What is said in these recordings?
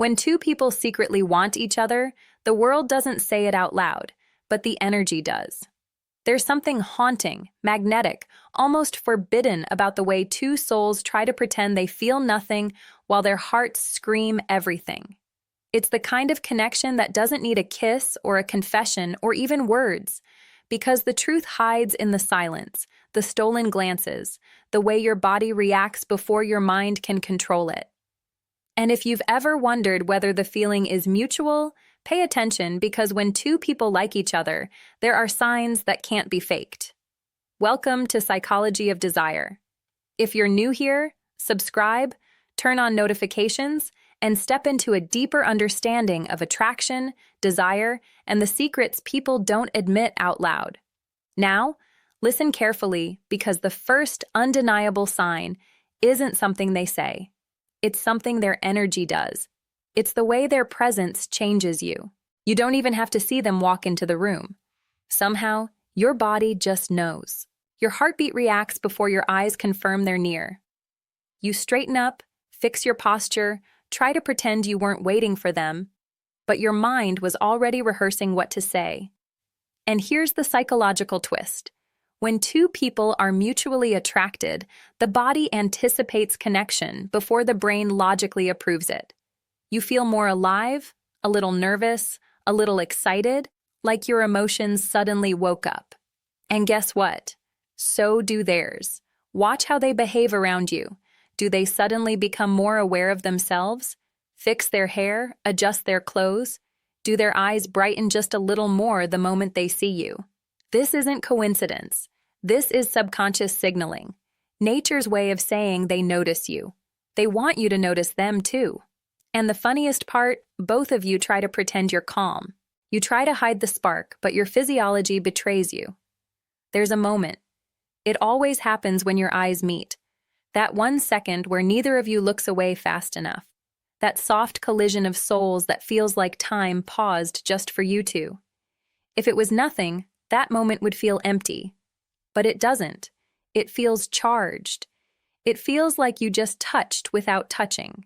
When two people secretly want each other, the world doesn't say it out loud, but the energy does. There's something haunting, magnetic, almost forbidden about the way two souls try to pretend they feel nothing while their hearts scream everything. It's the kind of connection that doesn't need a kiss or a confession or even words, because the truth hides in the silence, the stolen glances, the way your body reacts before your mind can control it. And if you've ever wondered whether the feeling is mutual, pay attention, because when two people like each other, there are signs that can't be faked. Welcome to Psychology of Desire. If you're new here, subscribe, turn on notifications, and step into a deeper understanding of attraction, desire, and the secrets people don't admit out loud. Now, listen carefully, because the first undeniable sign isn't something they say. It's something their energy does. It's the way their presence changes you. You don't even have to see them walk into the room. Somehow, your body just knows. Your heartbeat reacts before your eyes confirm they're near. You straighten up, fix your posture, try to pretend you weren't waiting for them, but your mind was already rehearsing what to say. And here's the psychological twist. When two people are mutually attracted, the body anticipates connection before the brain logically approves it. You feel more alive, a little nervous, a little excited, like your emotions suddenly woke up. And guess what? So do theirs. Watch how they behave around you. Do they suddenly become more aware of themselves? Fix their hair, adjust their clothes? Do their eyes brighten just a little more the moment they see you? This isn't coincidence. This is subconscious signaling. Nature's way of saying they notice you. They want you to notice them too. And the funniest part, both of you try to pretend you're calm. You try to hide the spark, but your physiology betrays you. There's a moment. It always happens when your eyes meet. That 1 second where neither of you looks away fast enough. That soft collision of souls that feels like time paused just for you two. If it was nothing, that moment would feel empty. But it doesn't. It feels charged. It feels like you just touched without touching.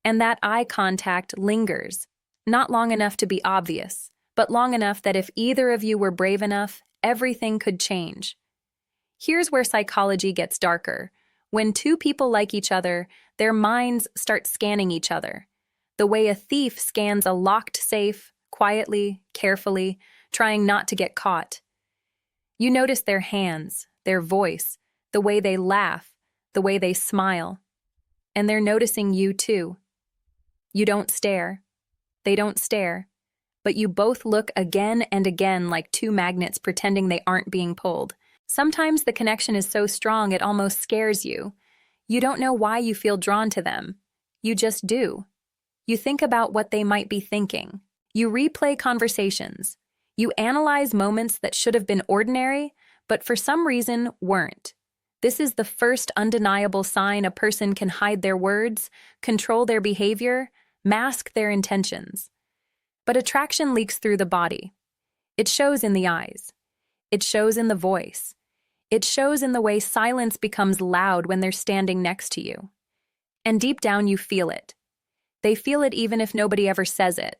And that eye contact lingers, not long enough to be obvious, but long enough that if either of you were brave enough, everything could change. Here's where psychology gets darker. When two people like each other, their minds start scanning each other. The way a thief scans a locked safe, quietly, carefully, trying not to get caught. You notice their hands, their voice, the way they laugh, the way they smile. And they're noticing you too. You don't stare. They don't stare. But you both look again and again like two magnets pretending they aren't being pulled. Sometimes the connection is so strong it almost scares you. You don't know why you feel drawn to them. You just do. You think about what they might be thinking. You replay conversations. You analyze moments that should have been ordinary, but for some reason weren't. This is the first undeniable sign a person can hide their words, control their behavior, mask their intentions. But attraction leaks through the body. It shows in the eyes. It shows in the voice. It shows in the way silence becomes loud when they're standing next to you. And deep down you feel it. They feel it even if nobody ever says it.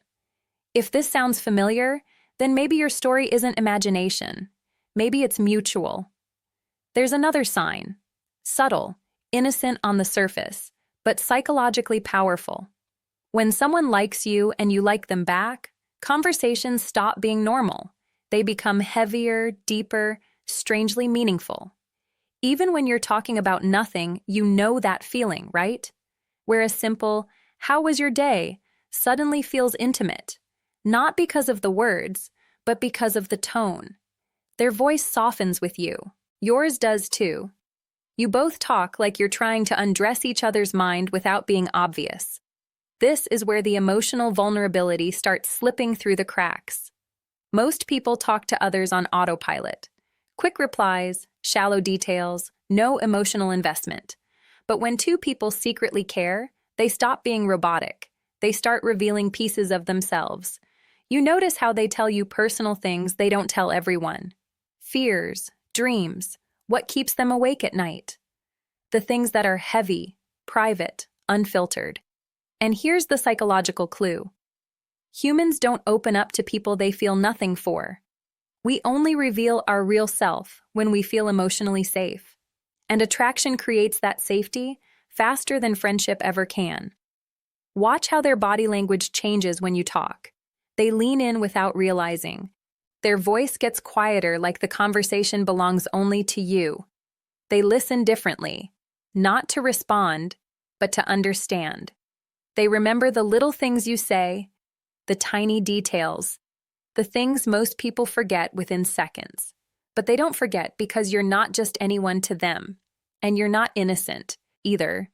If this sounds familiar, then maybe your story isn't imagination. Maybe it's mutual. There's another sign. Subtle, innocent on the surface, but psychologically powerful. When someone likes you and you like them back, conversations stop being normal. They become heavier, deeper, strangely meaningful. Even when you're talking about nothing, you know that feeling, right? Where a simple, "How was your day?" suddenly feels intimate. Not because of the words, but because of the tone. Their voice softens with you. Yours does too. You both talk like you're trying to undress each other's mind without being obvious. This is where the emotional vulnerability starts slipping through the cracks. Most people talk to others on autopilot. Quick replies, shallow details, no emotional investment. But when two people secretly care, they stop being robotic. They start revealing pieces of themselves. You notice how they tell you personal things they don't tell everyone. Fears, dreams, what keeps them awake at night. The things that are heavy, private, unfiltered. And here's the psychological clue. Humans don't open up to people they feel nothing for. We only reveal our real self when we feel emotionally safe. And attraction creates that safety faster than friendship ever can. Watch how their body language changes when you talk. They lean in without realizing. Their voice gets quieter, like the conversation belongs only to you. They listen differently, not to respond, but to understand. They remember the little things you say, the tiny details, the things most people forget within seconds. But they don't forget because you're not just anyone to them, and you're not innocent either.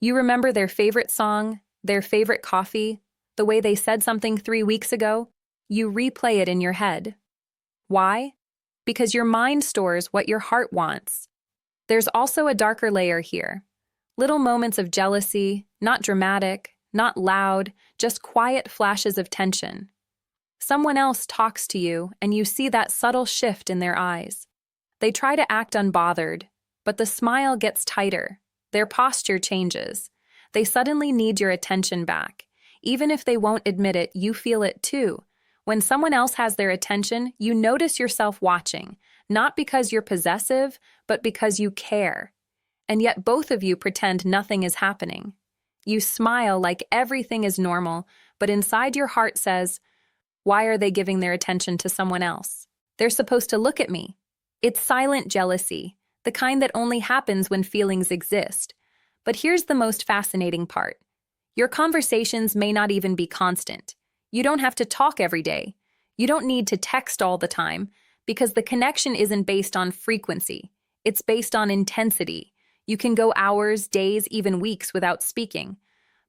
You remember their favorite song, their favorite coffee, the way they said something 3 weeks ago. You replay it in your head. Why? Because your mind stores what your heart wants. There's also a darker layer here. Little moments of jealousy, not dramatic, not loud, just quiet flashes of tension. Someone else talks to you, and you see that subtle shift in their eyes. They try to act unbothered, but the smile gets tighter. Their posture changes. They suddenly need your attention back. Even if they won't admit it, you feel it too. When someone else has their attention, you notice yourself watching, not because you're possessive, but because you care. And yet both of you pretend nothing is happening. You smile like everything is normal, but inside your heart says, why are they giving their attention to someone else? They're supposed to look at me. It's silent jealousy, the kind that only happens when feelings exist. But here's the most fascinating part. Your conversations may not even be constant. You don't have to talk every day. You don't need to text all the time, because the connection isn't based on frequency. It's based on intensity. You can go hours, days, even weeks without speaking.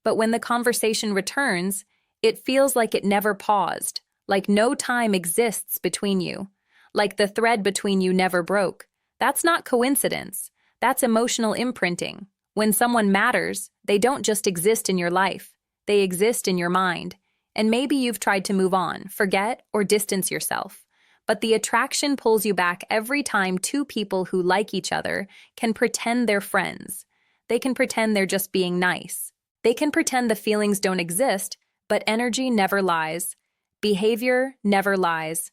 But when the conversation returns, it feels like it never paused, like no time exists between you, like the thread between you never broke. That's not coincidence. That's emotional imprinting. When someone matters, they don't just exist in your life. They exist in your mind. And maybe you've tried to move on, forget, or distance yourself. But the attraction pulls you back every time two people who like each other can pretend they're friends. They can pretend they're just being nice. They can pretend the feelings don't exist, but energy never lies. Behavior never lies.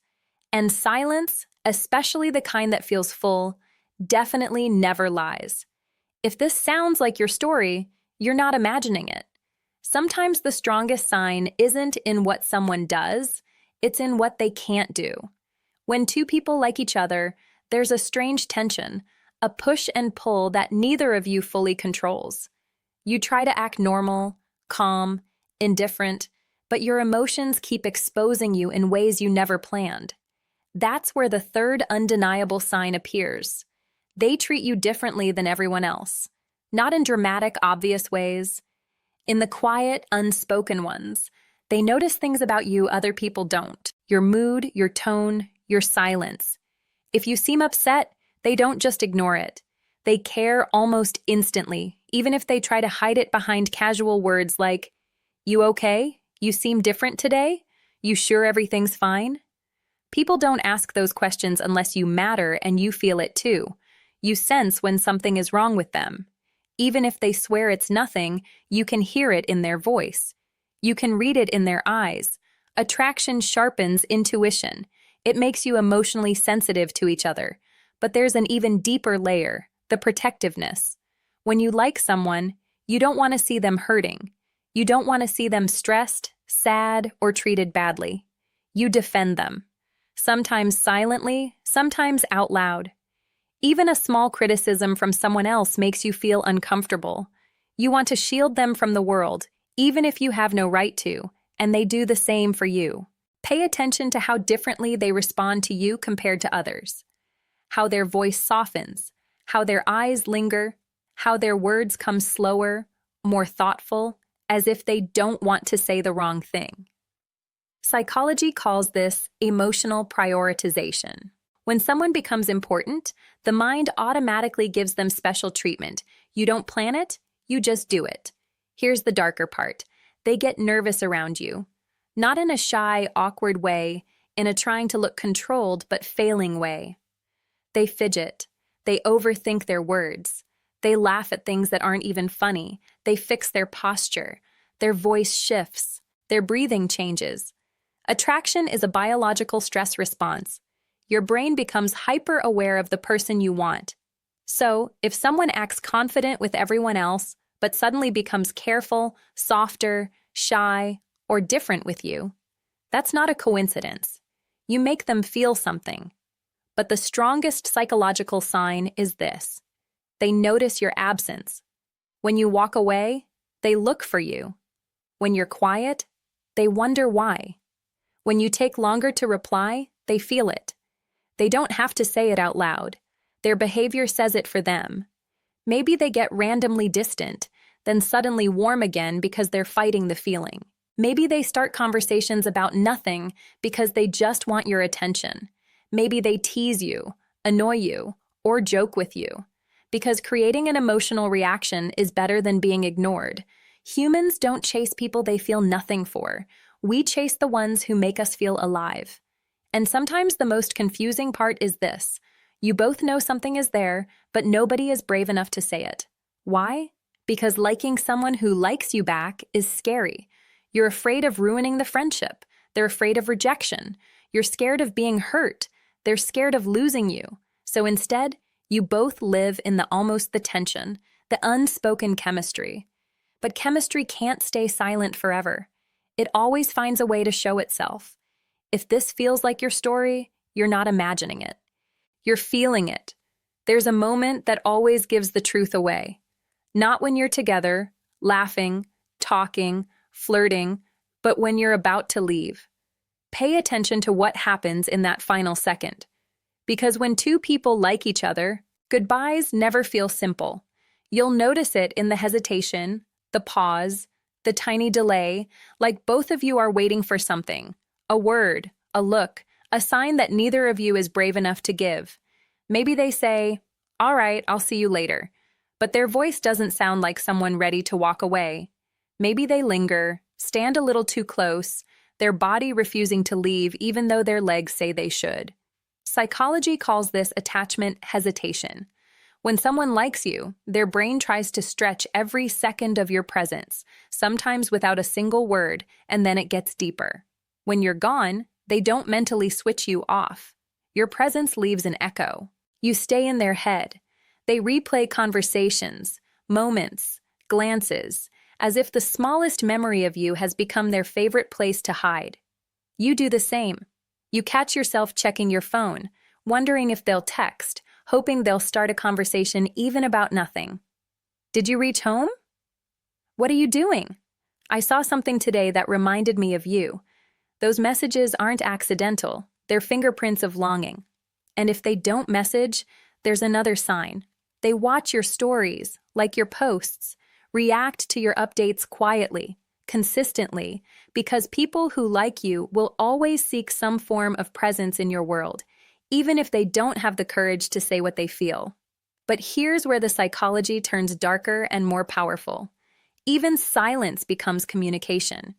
And silence, especially the kind that feels full, definitely never lies. If this sounds like your story, you're not imagining it. Sometimes the strongest sign isn't in what someone does, it's in what they can't do. When two people like each other, there's a strange tension, a push and pull that neither of you fully controls. You try to act normal, calm, indifferent, but your emotions keep exposing you in ways you never planned. That's where the third undeniable sign appears. They treat you differently than everyone else, not in dramatic, obvious ways. In the quiet, unspoken ones, they notice things about you other people don't. Your mood, your tone, your silence. If you seem upset, they don't just ignore it. They care almost instantly, even if they try to hide it behind casual words like, "You okay? You seem different today? You sure everything's fine?" People don't ask those questions unless you matter and you feel it too. You sense when something is wrong with them. Even if they swear it's nothing, you can hear it in their voice. You can read it in their eyes. Attraction sharpens intuition. It makes you emotionally sensitive to each other. But there's an even deeper layer, the protectiveness. When you like someone, you don't want to see them hurting. You don't want to see them stressed, sad, or treated badly. You defend them. Sometimes silently, sometimes out loud. Even a small criticism from someone else makes you feel uncomfortable. You want to shield them from the world, even if you have no right to, and they do the same for you. Pay attention to how differently they respond to you compared to others. How their voice softens, how their eyes linger, how their words come slower, more thoughtful, as if they don't want to say the wrong thing. Psychology calls this emotional prioritization. When someone becomes important, the mind automatically gives them special treatment. You don't plan it, you just do it. Here's the darker part. They get nervous around you. Not in a shy, awkward way, in a trying to look controlled but failing way. They fidget. They overthink their words. They laugh at things that aren't even funny. They fix their posture. Their voice shifts. Their breathing changes. Attraction is a biological stress response. Your brain becomes hyper-aware of the person you want. So, if someone acts confident with everyone else, but suddenly becomes careful, softer, shy, or different with you, that's not a coincidence. You make them feel something. But the strongest psychological sign is this. They notice your absence. When you walk away, they look for you. When you're quiet, they wonder why. When you take longer to reply, they feel it. They don't have to say it out loud. Their behavior says it for them. Maybe they get randomly distant, then suddenly warm again because they're fighting the feeling. Maybe they start conversations about nothing because they just want your attention. Maybe they tease you, annoy you, or joke with you. Because creating an emotional reaction is better than being ignored. Humans don't chase people they feel nothing for. We chase the ones who make us feel alive. And sometimes the most confusing part is this. You both know something is there, but nobody is brave enough to say it. Why? Because liking someone who likes you back is scary. You're afraid of ruining the friendship. They're afraid of rejection. You're scared of being hurt. They're scared of losing you. So instead, you both live in the tension, the unspoken chemistry. But chemistry can't stay silent forever. It always finds a way to show itself. If this feels like your story, you're not imagining it. You're feeling it. There's a moment that always gives the truth away. Not when you're together, laughing, talking, flirting, but when you're about to leave. Pay attention to what happens in that final second. Because when two people like each other, goodbyes never feel simple. You'll notice it in the hesitation, the pause, the tiny delay, like both of you are waiting for something. A word, a look, a sign that neither of you is brave enough to give. Maybe they say, "All right, I'll see you later." But their voice doesn't sound like someone ready to walk away. Maybe they linger, stand a little too close, their body refusing to leave even though their legs say they should. Psychology calls this attachment hesitation. When someone likes you, their brain tries to stretch every second of your presence, sometimes without a single word, and then it gets deeper. When you're gone, they don't mentally switch you off. Your presence leaves an echo. You stay in their head. They replay conversations, moments, glances, as if the smallest memory of you has become their favorite place to hide. You do the same. You catch yourself checking your phone, wondering if they'll text, hoping they'll start a conversation even about nothing. Did you reach home? What are you doing? I saw something today that reminded me of you. Those messages aren't accidental. They're fingerprints of longing. And if they don't message, there's another sign. They watch your stories, like your posts, react to your updates quietly, consistently, because people who like you will always seek some form of presence in your world, even if they don't have the courage to say what they feel. But here's where the psychology turns darker and more powerful. Even silence becomes communication.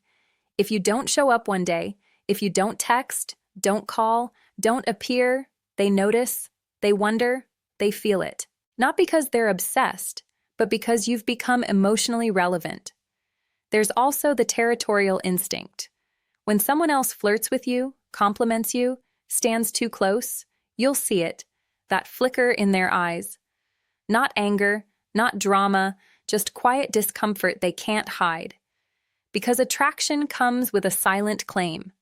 If you don't show up one day, if you don't text, don't call, don't appear, they notice, they wonder, they feel it. Not because they're obsessed, but because you've become emotionally relevant. There's also the territorial instinct. When someone else flirts with you, compliments you, stands too close, you'll see it, that flicker in their eyes. Not anger, not drama, just quiet discomfort they can't hide. Because attraction comes with a silent claim.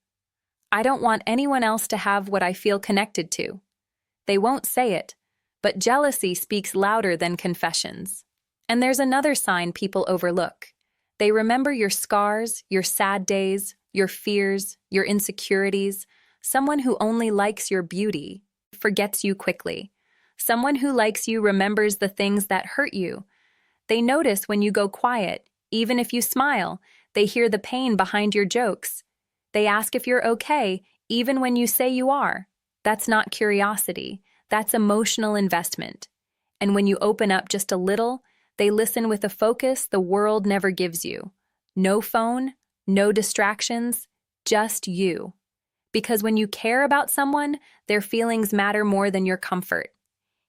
I don't want anyone else to have what I feel connected to. They won't say it, but jealousy speaks louder than confessions. And there's another sign people overlook. They remember your scars, your sad days, your fears, your insecurities. Someone who only likes your beauty forgets you quickly. Someone who likes you remembers the things that hurt you. They notice when you go quiet, even if you smile. They hear the pain behind your jokes. They ask if you're okay, even when you say you are. That's not curiosity. That's emotional investment. And when you open up just a little, they listen with a focus the world never gives you. No phone, no distractions, just you. Because when you care about someone, their feelings matter more than your comfort.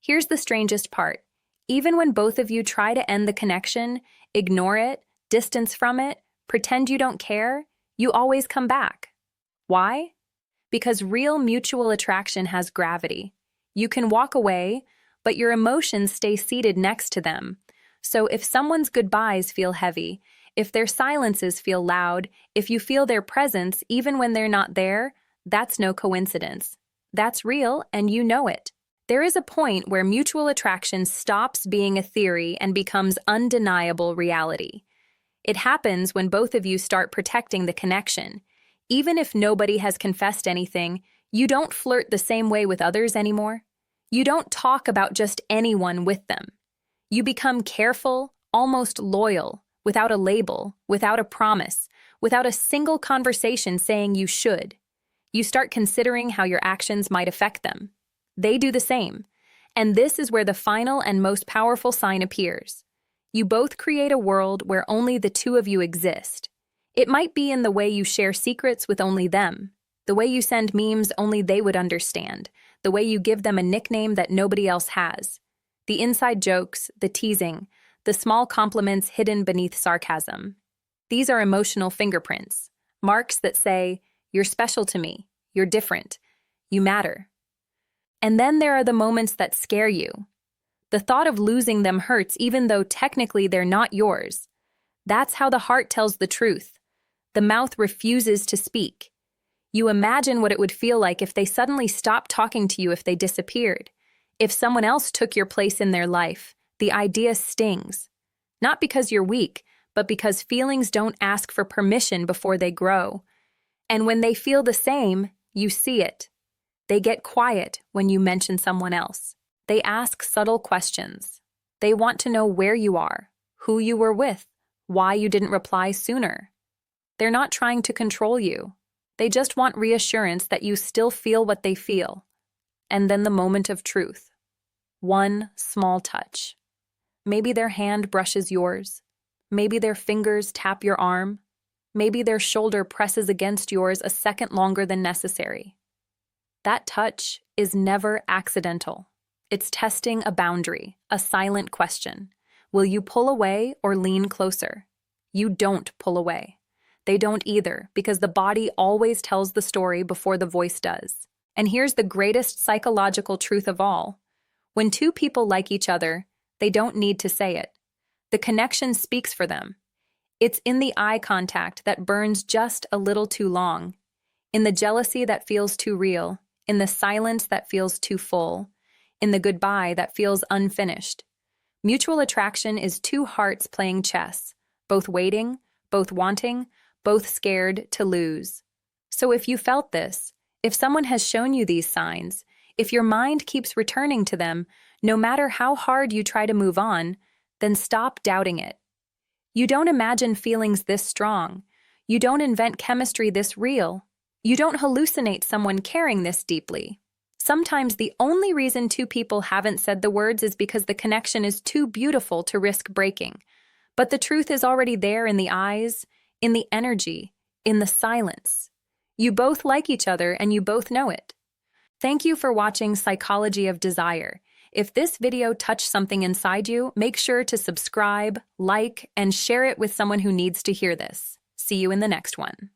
Here's the strangest part. Even when both of you try to end the connection, ignore it, distance from it, Pretend you don't care, you always come back. Why? Because real mutual attraction has gravity. You can walk away, but your emotions stay seated next to them. So if someone's goodbyes feel heavy, if their silences feel loud, if you feel their presence even when they're not there, that's no coincidence. That's real, and you know it. There is a point where mutual attraction stops being a theory and becomes undeniable reality. It happens when both of you start protecting the connection. Even if nobody has confessed anything, you don't flirt the same way with others anymore. You don't talk about just anyone with them. You become careful, almost loyal, without a label, without a promise, without a single conversation saying you should. You start considering how your actions might affect them. They do the same. And this is where the final and most powerful sign appears. You both create a world where only the two of you exist. It might be in the way you share secrets with only them, the way you send memes only they would understand, the way you give them a nickname that nobody else has. The inside jokes, the teasing, the small compliments hidden beneath sarcasm. These are emotional fingerprints, marks that say, "You're special to me, you're different, you matter." And then there are the moments that scare you. The thought of losing them hurts even though technically they're not yours. That's how the heart tells the truth. The mouth refuses to speak. You imagine what it would feel like if they suddenly stopped talking to you, if they disappeared. If someone else took your place in their life, the idea stings. Not because you're weak, but because feelings don't ask for permission before they grow. And when they feel the same, you see it. They get quiet when you mention someone else. They ask subtle questions. They want to know where you are, who you were with, why you didn't reply sooner. They're not trying to control you. They just want reassurance that you still feel what they feel. And then the moment of truth. One small touch. Maybe their hand brushes yours. Maybe their fingers tap your arm. Maybe their shoulder presses against yours a second longer than necessary. That touch is never accidental. It's testing a boundary, a silent question. Will you pull away or lean closer? You don't pull away. They don't either, because the body always tells the story before the voice does. And here's the greatest psychological truth of all. When two people like each other, they don't need to say it. The connection speaks for them. It's in the eye contact that burns just a little too long, in the jealousy that feels too real, in the silence that feels too full, in the goodbye that feels unfinished. Mutual attraction is two hearts playing chess, both waiting, both wanting, both scared to lose. So if you felt this, if someone has shown you these signs, if your mind keeps returning to them, no matter how hard you try to move on, then stop doubting it. You don't imagine feelings this strong. You don't invent chemistry this real. You don't hallucinate someone caring this deeply. Sometimes the only reason two people haven't said the words is because the connection is too beautiful to risk breaking. But the truth is already there in the eyes, in the energy, in the silence. You both like each other and you both know it. Thank you for watching Psychology of Desire. If this video touched something inside you, make sure to subscribe, like, and share it with someone who needs to hear this. See you in the next one.